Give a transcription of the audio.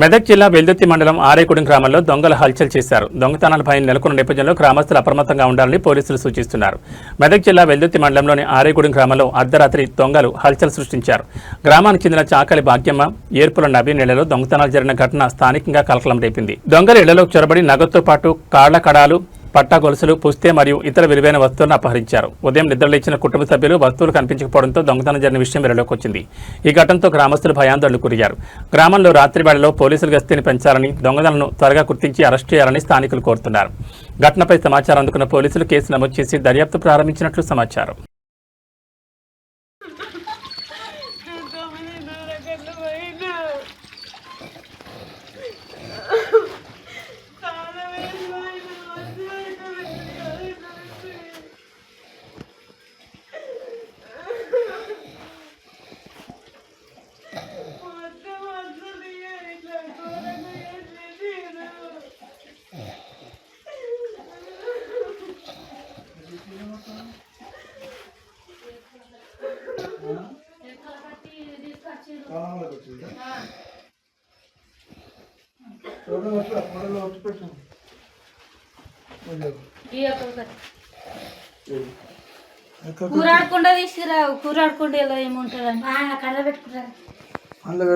మెదక్ జిల్లా వెల్దుర్తి మండలం ఆరేగూడెం గ్రామంలో దొంగలు హల్చల్ చేశారు. దొంగతనాలపై నెలకొన్న నేపథ్యంలో గ్రామస్తులు అప్రమత్తంగా ఉండాలని పోలీసులు సూచిస్తున్నారు. మెదక్ జిల్లా వెల్దుర్తి మండలంలోని ఆరేగూడెం గ్రామంలో అర్ధరాత్రి దొంగలు హల్చల్ సృష్టించారు. గ్రామానికి చెందిన చాకలి భాగ్యమ్మ, ఏర్పుల నవీన్ ఇళ్లలో దొంగతనాలు జరిగిన ఘటన స్థానికంగా కలకలం రేపింది. దొంగలు ఇళ్లలోకి చొరబడి నగదుతో పాటు కాళ్ల కడాలు, పట్టా గొలుసులు, పుస్తే మరియు ఇతర విలువైన వస్తువులను అపహరించారు. ఉదయం నిద్రలేచిన కుటుంబ సభ్యులు వస్తువులు కనిపించకపోవడంతో దొంగతనం జరిగిన విషయం వెలుగులోకి వచ్చింది. ఈ ఘటనతో గ్రామస్తులు భయాందోళనకు గురయ్యారు. గ్రామంలో రాత్రి వేళలో పోలీసులు గస్తీని పెంచాలని, దొంగలను త్వరగా గుర్తించి అరెస్ట్ చేయాలని స్థానికులు కోరుతున్నారు. ఘటనపై సమాచారం అందుకున్న పోలీసులు కేసు నమోదు చేసి దర్యాప్తు ప్రారంభించినట్లు సమాచారం. కూరాడకుండా తీసుకురా, కూరాడకుండా ఎలా ఏముంటుందని కళ్ళ పెట్టుకుంటారు.